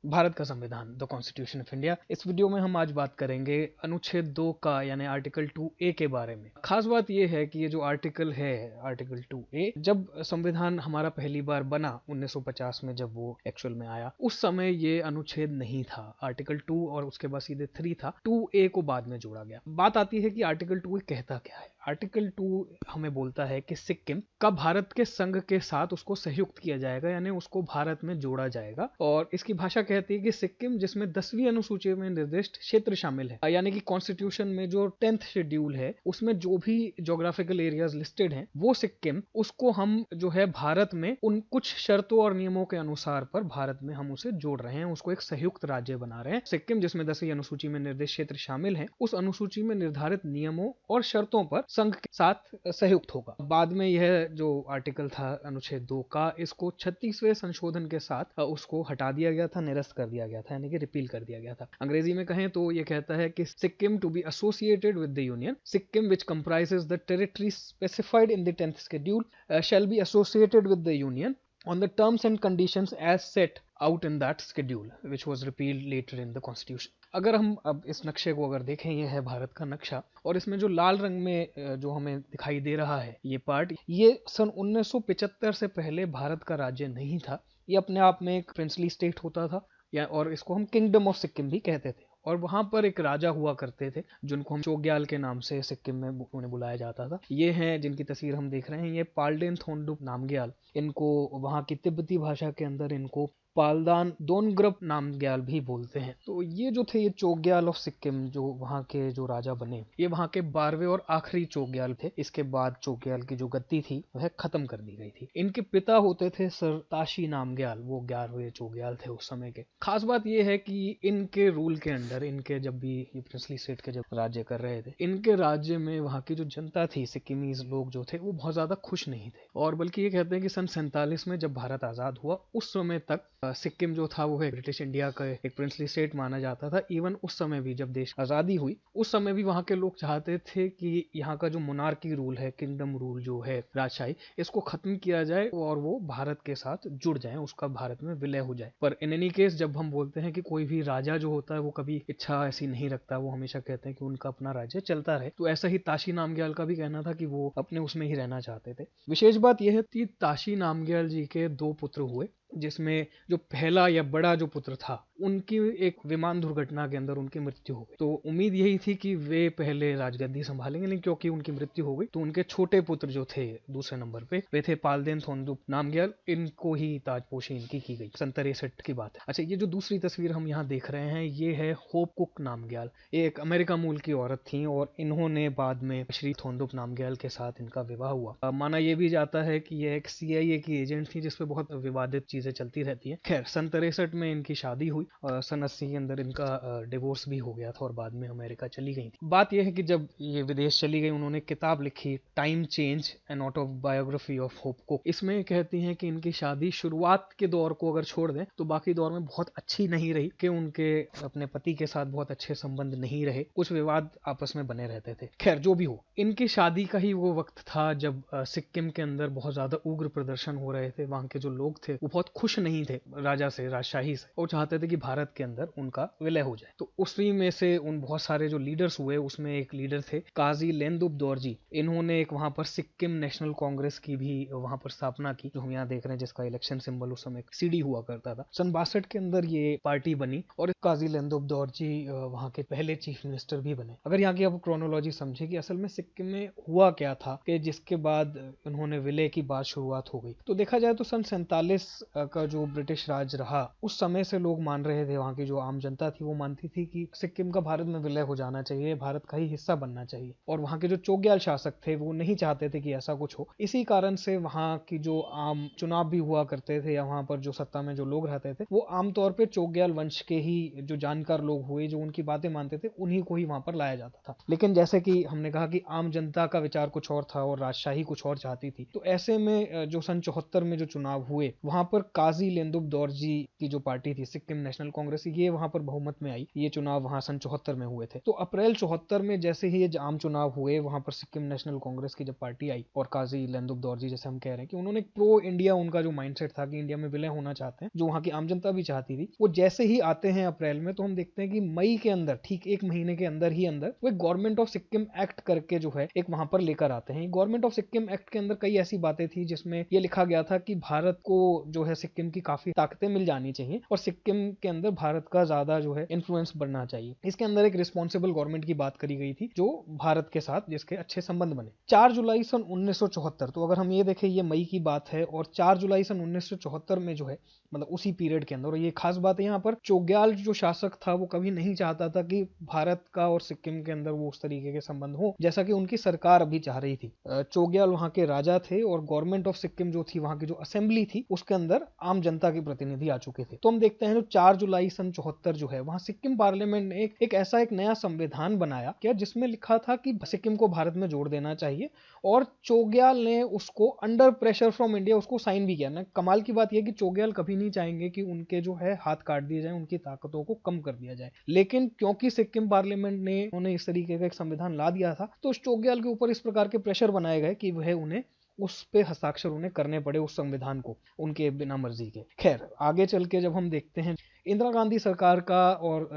भारत का संविधान, the constitution of India. इस वीडियो में हम आज बात करेंगे अनुच्छेद 2 का यानी आर्टिकल 2A के बारे में। खास बात यह है कि ये जो आर्टिकल है, आर्टिकल 2A, जब संविधान हमारा पहली बार बना 1950 में, जब वो एक्चुअल में आया, उस समय ये अनुच्छेद नहीं था। आर्टिकल 2 और उसके बाद सीधे 3 था। 2A को बाद में जोड़ा गया। बात आती है कि आर्टिकल 2 कहता क्या है। आर्टिकल 2 हमें बोलता है कि सिक्किम का भारत के संघ के साथ उसको संयुक्त किया जाएगा, यानी उसको भारत में जोड़ा जाएगा। और इसकी भाषा कहती है कि सिक्किम, जिसमें 10वीं अनुसूची में निर्दिष्ट क्षेत्र शामिल है, यानी कि कॉन्स्टिट्यूशन में जो 10th शेड्यूल है उसमें जो भी ज्योग्राफिकल एरियाज लिस्टेड हैं, वो सिक्किम, उसको हम जो है भारत में उन कुछ शर्तों और नियमों के अनुसार पर भारत में हम उसे जोड़ रहे हैं, उसको एक संयुक्त राज्य बना रहे हैं। सिक्किम, जिसमें 10वीं अनुसूची में निर्दिष्ट क्षेत्र शामिल है, उस अनुसूची में निर्धारित नियमों और शर्तों पर संघ के साथ संयुक्त होगा। बाद में यह जो आर्टिकल था अनुच्छेद 2 का, इसको 36वें संशोधन के साथ उसको हटा दिया गया था, निरस्त कर दिया गया था, यानी कि रिपील कर दिया गया था। अंग्रेजी में कहें तो ये कहता है कि Sikkim to be associated with the union, Sikkim which comprises the territory specified in the 10th schedule shall be associated with the union on the terms and conditions as set out in that schedule which was repealed later in the constitution। अगर हम अब इस नक्शे को अगर देखें, ये है भारत का नक्शा, और इसमें जो लाल रंग में जो हमें दिखाई दे रहा है ये पार्ट, ये सन 1975 से पहले भारत का राज्य नहीं था। ये अपने आप में एक प्रिंसली स्टेट होता था, या और इसको हम किंगडम ऑफ सिक्किम भी कहते थे। और वहां पर एक राजा हुआ करते थे जिनको हम चोग्याल के नाम से सिक्किम में उन्हें बुलाया जाता था। ये हैं जिनकी तस्वीर हम देख रहे हैं, ये पाल्डेन थोंडुप नामग्याल। इनको वहां की तिब्बती भाषा के अंदर इनको पाल्दान दोनग्रप नामग्याल भी बोलते हैं। तो ये जो थे, ये चोग्याल ऑफ सिक्किम, जो वहां के जो राजा बने, ये वहां के 12वें और आखिरी चोग्याल थे। इसके बाद चोग्याल की जो गद्दी थी वह खत्म कर दी गई थी। इनके पिता होते थे सर ताशी नामग्याल, वो 11वें चोग्याल थे उस समय के। खास बात यह है कि इनके रूल के अंडर, इनके जब भी ये प्रिंसली स्टेट के जब राज्य कर रहे थे, इनके राज्य में वहां की जो जनता थी, सिक्किमीज लोग जो थे, वो बहुत ज्यादा खुश नहीं थे। और बल्कि ये कहते हैं कि सन 47 में जब भारत आजाद हुआ, उस समय तक सिक्किम जो था वो है ब्रिटिश इंडिया का एक प्रिंसली स्टेट माना जाता था। इवन उस समय भी, जब देश आजादी हुई, उस समय भी वहां के लोग चाहते थे कि यहाँ का जो मोनार्की रूल है, किंगडम रूल जो है, राजशाही, इसको खत्म किया जाए और वो भारत के साथ जुड़ जाए, उसका भारत में विलय हो जाए। पर इन एनी केस, जब हम बोलते हैं कि कोई भी राजा जो होता है वो कभी इच्छा ऐसी नहीं रखता, वो हमेशा कहते हैं कि उनका अपना राज्य चलता रहे। तो ऐसा ही ताशी नामग्याल का भी कहना था कि वो अपने उसमें ही रहना चाहते थे। विशेष बात यह है कि ताशी नामग्याल जी के 2 पुत्र हुए, जिसमें जो पहला या बड़ा जो पुत्र था, उनकी एक विमान दुर्घटना के अंदर उनकी मृत्यु हो गई। तो उम्मीद यही थी कि वे पहले राजगद्दी संभालेंगे, लेकिन क्योंकि उनकी मृत्यु हो गई तो उनके छोटे पुत्र जो थे दूसरे नंबर पे, वे थे पाल्देन थोंडुप नामग्याल। इनको ही ताजपोशी इनकी की गई। सन 63 की बात है। अच्छा, ये जो दूसरी तस्वीर हम यहाँ देख रहे हैं, ये है होप कुक नामग्याल। ये एक अमेरिका मूल की औरत थी और इन्होंने बाद में श्री थोंडुप नामग्याल के साथ इनका विवाह हुआ। माना यह भी जाता है कि यह एक CIA की एजेंट थी, जिसपे बहुत विवादित चीजें चलती रहती हैं। खैर, सन 63 में इनकी शादी हुई और सन 80 के अंदर इनका डिवोर्स भी हो गया था और बाद में अमेरिका चली गई थी। बात यह है कि जब ये विदेश चली गई, उन्होंने किताब लिखी, time change, an autobiography of hope cook. इसमें कहती हैं कि इनकी शादी शुरुआत के दौर को अगर छोड़ दें तो बाकी दौर में बहुत अच्छी नहीं रही, कि उनके अपने पति के साथ बहुत अच्छे संबंध नहीं रहे, कुछ विवाद आपस में बने रहते थे। खैर, जो भी हो, इनकी शादी का ही वो वक्त था जब सिक्किम के अंदर बहुत ज्यादा उग्र प्रदर्शन हो रहे थे। वहां के जो लोग थे वो बहुत खुश नहीं थे राजा से, राजशाही से, और चाहते थे कि भारत के अंदर उनका विलय हो जाए। तो उसी में से उन बहुत सारे जो लीडर्स हुए, उसमें एक लीडर थे काजी लेंदुप दोरजी। इन्होंने एक वहां पर सिक्किम नेशनल कांग्रेस की भी वहां पर स्थापना की, जो हम यहाँ देख रहे हैं, जिसका इलेक्शन सिंबल उस समय CD हुआ करता था। सन 62 के अंदर ये पार्टी बनी और काजी लेंदुप दोरजी वहां के पहले चीफ मिनिस्टर भी बने। अगर यहाँ की आप क्रोनोलॉजी समझे कि असल में सिक्किम में हुआ क्या था, कि जिसके बाद उन्होंने विलय की बात शुरुआत हो गई, तो देखा जाए तो सन 47 का जो ब्रिटिश राज रहा, उस समय से लोग मान रहे थे, वहां की जो आम जनता थी वो मानती थी कि सिक्किम का भारत में विलय हो जाना चाहिए, भारत का ही हिस्सा बनना चाहिए। और वहां के जो चोग्याल शासक थे वो नहीं चाहते थे कि ऐसा कुछ हो। इसी कारण से वहां की जो आम चुनाव भी हुआ करते थे, या वहां पर जो सत्ता में जो लोग रहते थे, वो आमतौर पर चोग्याल वंश के ही जो जानकार लोग हुए, जो उनकी बातें मानते थे, उन्हीं को ही वहां पर लाया जाता था। लेकिन जैसे कि हमने कहा कि आम जनता का विचार कुछ और था और राजशाही कुछ और चाहती थी, तो ऐसे में जो सन 74 में जो चुनाव हुए, वहां पर काजी लेंदुप दोरजी की जो पार्टी थी सिक्किम नेशनल कांग्रेस, ये वहां पर बहुमत में आई। ये चुनाव वहां सन 74 में हुए थे। तो अप्रैल 74 में जैसे ही ये आम चुनाव हुए, वहां पर सिक्किम नेशनल कांग्रेस की जब पार्टी आई और काजी लेंदुप दोरजी, जैसे हम कह रहे हैं कि उन्होंने प्रो इंडिया, उनका जो माइंडसेट था कि इंडिया में विलय होना चाहते हैं, जो वहां की आम जनता भी चाहती थी, वो जैसे ही आते हैं अप्रैल में, तो हम देखते हैं कि मई के अंदर, ठीक एक महीने के अंदर ही अंदर, वो एक गवर्नमेंट ऑफ सिक्किम एक्ट करके जो है एक वहां पर लेकर आते हैं। गवर्नमेंट ऑफ सिक्किम एक्ट के अंदर कई ऐसी बातें थी जिसमें यह लिखा गया था कि भारत को जो है सिक्किम की काफी ताकतें मिल जानी चाहिए और सिक्किम के अंदर भारत का ज्यादा जो है इन्फ्लुएंस बढ़ना चाहिए। इसके अंदर एक रिस्पॉन्सिबल गवर्नमेंट की बात करी गई थी, जो भारत के साथ जिसके अच्छे संबंध बने। 4 जुलाई सन 1974, तो अगर हम ये देखें, ये मई की बात है और 4 जुलाई सन 1974 में जो है, मतलब उसी पीरियड के अंदर, और ये खास बात है यहाँ पर, चोग्याल जो शासक था वो कभी नहीं चाहता था कि भारत का और सिक्किम के अंदर वो उस तरीके के संबंध हो जैसा कि उनकी सरकार अभी चाह रही थी। चोग्याल वहां के राजा थे और गवर्नमेंट ऑफ सिक्किम जो थी, वहां की जो असेंबली थी, उसके अंदर आम जनता के प्रतिनिधि आ चुके थे। तो हम देखते हैं जो 4 जुलाई सन 74 जो है, वहां सिक्किम पार्लियामेंट ने एक ऐसा एक नया संविधान बनाया क्या, जिसमें लिखा था कि सिक्किम को भारत में जोड़ देना चाहिए, और चोग्याल ने उसको अंडर प्रेशर फ्रॉम इंडिया उसको साइन भी किया ना। कमाल की बात यह कि चोग्याल कभी नहीं चाहेंगे कि उनके जो है हाथ काट दिए जाए, उनकी ताकतों को कम कर दिया जाए, लेकिन क्योंकि सिक्किम पार्लियामेंट ने उन्हें इस तरीके का एक संविधान ला दिया था, तो चोग्याल के ऊपर इस प्रकार के प्रेशर बनाए गए कि वह उन्हें उस पे हस्ताक्षर उन्हें करने पड़े उस संविधान को, उनके बिना मर्जी के। खैर, आगे चल के जब हम देखते हैं इंदिरा गांधी सरकार का और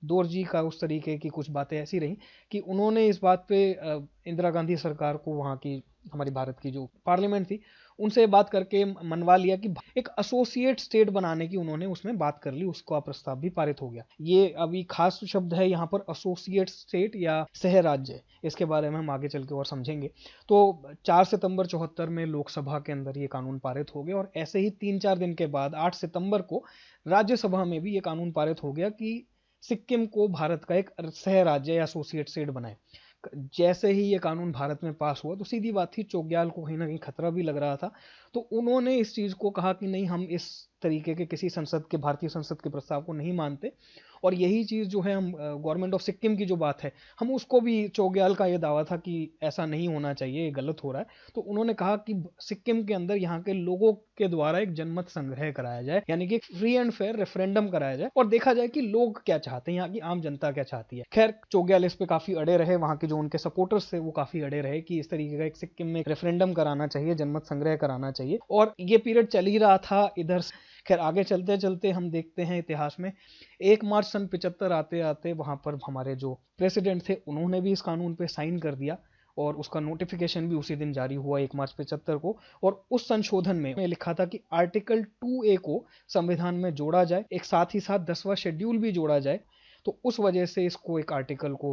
दोरजी का उस तरीके की कुछ बातें ऐसी रही कि उन्होंने इस बात पे इंदिरा गांधी सरकार को, वहाँ की हमारी भारत की जो पार्लियामेंट थी, उनसे बात करके मनवा लिया कि एक एसोसिएट स्टेट बनाने की उन्होंने उसमें बात कर ली, उसका प्रस्ताव भी पारित हो गया। ये अभी खास शब्द है यहाँ पर, एसोसिएट स्टेट या सह राज्य, इसके बारे में हम आगे चल के और समझेंगे। तो 4 सितंबर 74 में लोकसभा के अंदर ये कानून पारित हो गया और ऐसे ही 3-4 दिन के बाद 8 सितंबर को राज्यसभा में भी ये कानून पारित हो गया कि सिक्किम को भारत का एक सह राज्य या एसोसिएट स्टेट बनाए। जैसे ही ये कानून भारत में पास हुआ, तो सीधी बात थी, चोग्याल को कहीं ना कहीं खतरा भी लग रहा था, तो उन्होंने इस चीज को कहा कि नहीं, हम इस तरीके के किसी संसद के, भारतीय संसद के प्रस्ताव को नहीं मानते। और यही चीज जो है, हम गवर्नमेंट ऑफ सिक्किम की जो बात है, हम उसको भी, चोग्याल का ये दावा था कि ऐसा नहीं होना चाहिए, ये गलत हो रहा है, तो उन्होंने कहा कि सिक्किम के अंदर यहाँ के लोगों के द्वारा एक जनमत संग्रह कराया जाए, यानी कि एक फ्री एंड फेयर रेफरेंडम कराया जाए और देखा जाए कि लोग क्या चाहते हैं, यहाँ की आम जनता क्या चाहती है। खैर, चोग्याल इस पे काफी अड़े रहे, वहां के जो उनके सपोर्टर्स थे वो काफी अड़े रहे कि इस तरीके का एक सिक्किम में रेफरेंडम कराना चाहिए, जनमत संग्रह कराना चाहिए, और ये पीरियड चल ही रहा था इधर। खैर, आगे चलते चलते हम देखते हैं इतिहास में 1 मार्च सन 75 आते आते वहां पर हमारे जो प्रेसिडेंट थे, उन्होंने भी इस कानून पे साइन कर दिया और उसका नोटिफिकेशन भी उसी दिन जारी हुआ 1 मार्च 75 को। और उस संशोधन में लिखा था कि आर्टिकल 2A को संविधान में जोड़ा जाए, एक साथ ही साथ 10वां शेड्यूल भी जोड़ा जाए। तो उस वजह से इसको, एक आर्टिकल को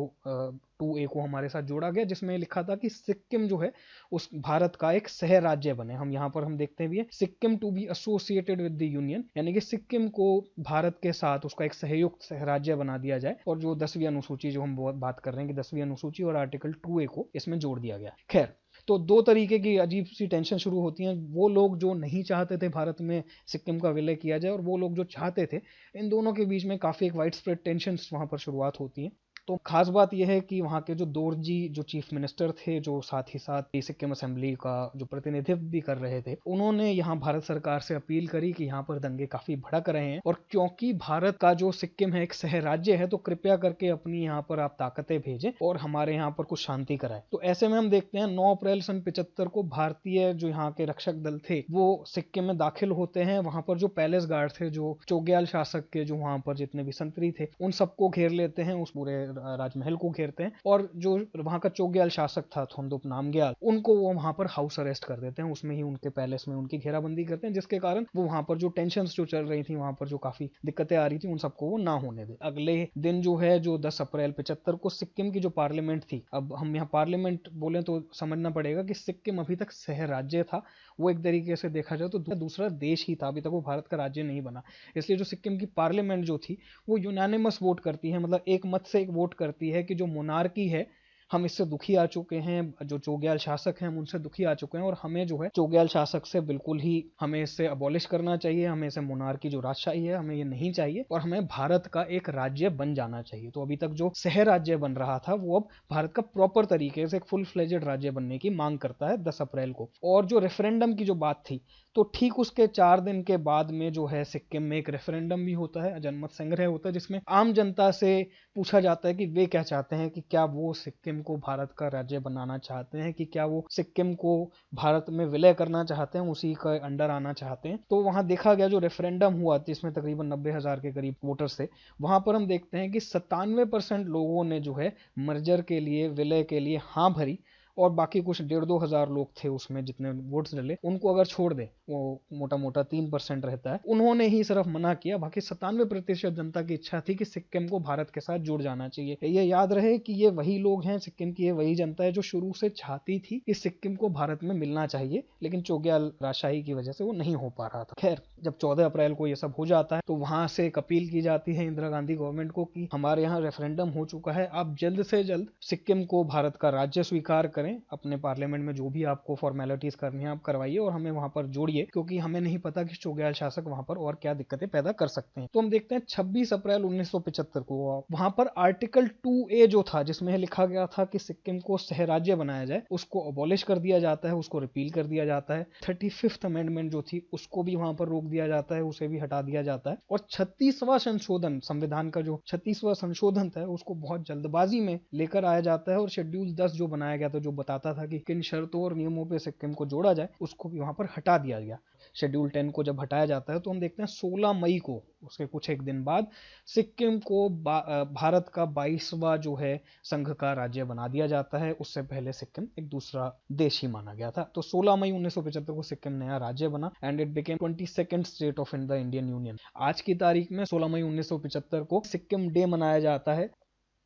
2A को हमारे साथ जोड़ा गया, जिसमें लिखा था कि सिक्किम जो है उस भारत का एक सह राज्य बने। हम यहाँ पर हम देखते भी है, Sikkim to be associated with the union, यानी कि सिक्किम को भारत के साथ उसका एक सहयुक्त सह राज्य बना दिया जाए। और जो 10वीं अनुसूची जो हम बात कर रहे हैं कि 10वीं अनुसूची और आर्टिकल 2A को इसमें जोड़ दिया गया। खैर, तो 2 तरीके की अजीब सी टेंशन शुरू होती हैं, वो लोग जो नहीं चाहते थे भारत में सिक्किम का विलय किया जाए और वो लोग जो चाहते थे, इन दोनों के बीच में काफी एक वाइड स्प्रेड टेंशंस वहां पर शुरुआत होती है। तो खास बात यह है कि वहाँ के जो दोरजी जो चीफ मिनिस्टर थे, जो साथ ही साथ सिक्किम असेंबली का जो प्रतिनिधित्व भी कर रहे थे, उन्होंने यहाँ भारत सरकार से अपील करी कि यहाँ पर दंगे काफी भड़क रहे हैं और क्योंकि भारत का जो सिक्किम है एक सह राज्य है, तो कृपया करके अपनी यहाँ पर आप ताकतें भेजें और हमारे यहाँ पर कुछ शांति कराएं। तो ऐसे में हम देखते हैं 9 अप्रैल सन 75 को भारतीय जो यहाँ के रक्षक दल थे वो सिक्किम में दाखिल होते हैं। वहां पर जो पैलेस गार्ड थे, जो चोग्याल शासक के जो वहां पर जितने भी संतरी थे, उन सबको घेर लेते हैं, उस पूरे राजमहल को घेरते हैं और जो वहां का चोग्याल शासक था थोंदुप नामग्याल, उनको वो वहां पर हाउस अरेस्ट कर देते हैं, उसमें ही उनके पैलेस में उनकी घेराबंदी करते हैं, जिसके कारण वो वहां पर जो टेंशंस जो चल रही थी, वहां पर जो काफी दिक्कतें आ रही थी, उन सबको वो ना होने दे। अगले दिन जो है, जो 10 अप्रैल 75 को सिक्किम की जो पार्लियामेंट थी, अब हम यहाँ पार्लियामेंट बोले तो समझना पड़ेगा कि सिक्किम अभी तक सह राज्य था, वो एक तरीके से देखा जाए तो दूसरा देश ही था, अभी तक वो भारत का राज्य नहीं बना। इसलिए जो सिक्किम की पार्लियामेंट जो थी वो यूनानिमस वोट करती है, मतलब एक मत से एक वोट करती है कि जो मोनार्की है, हम इससे दुखी आ चुके हैं, जो चोग्याल शासक हैं हम उनसे दुखी आ चुके हैं और हमें जो है चोग्याल शासक से बिल्कुल ही हमें इससे अबॉलिश करना चाहिए, हमें इसे मोनार्की जो राजशाही है हमें ये नहीं चाहिए और हमें भारत का एक राज्य बन जाना चाहिए। तो अभी तक जो सह राज्य बन रहा था वो अब भारत का प्रॉपर तरीके से एक फुल फ्लेजेड राज्य बनने की मांग करता है 10 अप्रैल को। और जो रेफरेंडम की जो बात थी, तो ठीक उसके 4 दिन के बाद में जो है सिक्किम में एक रेफरेंडम भी होता है, जनमत संग्रह होता है, जिसमें आम जनता से पूछा जाता है कि वे क्या चाहते हैं, कि क्या वो सिक्किम को भारत का राज्य बनाना चाहते हैं, कि क्या वो सिक्किम को भारत में विलय करना चाहते हैं, उसी का अंडर आना चाहते हैं। तो वहां देखा गया जो रेफरेंडम हुआ जिसमें तकरीबन 90,000 के करीब वोटर्स थे, वहां पर हम देखते हैं कि 97% लोगों ने जो है मर्जर के लिए, विलय के लिए हाँ भरी, और बाकी कुछ 1,500-2,000 लोग थे उसमें जितने वोट्स डले, उनको अगर छोड़ दे, वो मोटा मोटा 3% रहता है, उन्होंने ही सिर्फ मना किया। बाकी 97% जनता की इच्छा थी कि सिक्किम को भारत के साथ जुड़ जाना चाहिए। ये याद रहे कि ये वही लोग हैं, सिक्किम की ये वही जनता है जो शुरू से चाहती थी कि सिक्किम को भारत में मिलना चाहिए, लेकिन चोग्याल राजशाही की वजह से वो नहीं हो पा रहा था। खैर, जब 14 अप्रैल को ये सब हो जाता है तो वहां से एक अपील की जाती है इंदिरा गांधी गवर्नमेंट को कि हमारे यहाँ रेफरेंडम हो चुका है, आप जल्द से जल्द सिक्किम को भारत का राज्य स्वीकार करें, अपने पार्लियामेंट में जो भी आपको फॉर्मेलिटीज करनी है आप करवाइए और हमें वहां पर जोड़िए, क्योंकि हमें नहीं पता कि चोग्याल शासक वहां पर और क्या दिक्कतें पैदा कर सकते हैं। तो हम देखते हैं 26 अप्रैल 1975 को वहां पर आर्टिकल 2A जो था, जिसमें लिखा गया था कि सिक्किम को सह राज्य बनाया जाए, उसको अबॉलिश कर दिया जाता है, उसको रिपील कर दिया जाता है। 35th अमेंडमेंट जो थी उसको भी वहां पर रोक दिया जाता है, उसे भी हटा दिया जाता है। और 36वां संशोधन, संविधान का जो 36वां संशोधन था, उसको बहुत जल्दबाजी में लेकर आया जाता है, और शेड्यूल 10 जो बनाया गया था, जो बताता था कि किन शर्तों और नियमों पे सिक्किम को जोड़ा जाए, उसको भी वहां पर हटा दिया गया। शेड्यूल 10 को जब हटाया जाता है तो हम देखते हैं 16 मई को, उसके कुछ एक दिन बाद, सिक्किम को भारत का 22वां जो है संघ का राज्य बना दिया जाता है। उससे पहले सिक्किम एक दूसरा देश ही माना गया था। तो 16 मई 1975 को सिक्किम नया राज्य बना and it became 22nd state of the Indian union. आज की तारीख में 16 मई 1975 को सिक्किम डे मनाया जाता है।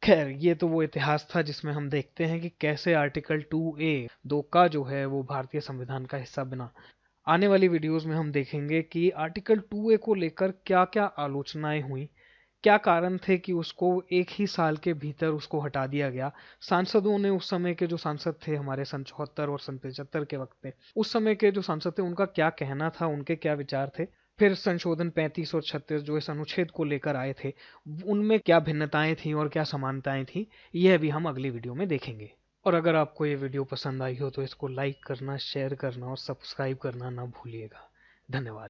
खैर, ये तो वो इतिहास था जिसमें हम देखते हैं कि कैसे आर्टिकल 2A दो का जो है वो भारतीय संविधान का हिस्सा बना। आने वाली वीडियोस में हम देखेंगे कि आर्टिकल 2A को लेकर क्या क्या आलोचनाएं हुई, क्या कारण थे कि उसको एक ही साल के भीतर उसको हटा दिया गया। सांसदों ने, उस समय के जो सांसद थे हमारे सन 74 और सन 75 के वक्त में, उस समय के जो सांसद थे उनका क्या कहना था, उनके क्या विचार थे। फिर संशोधन 35 और 36 जो इस अनुच्छेद को लेकर आए थे, उनमें क्या भिन्नताएं थी और क्या समानताएं थी, यह भी हम अगली वीडियो में देखेंगे। और अगर आपको ये वीडियो पसंद आई हो तो इसको लाइक करना, शेयर करना और सब्सक्राइब करना ना भूलिएगा। धन्यवाद।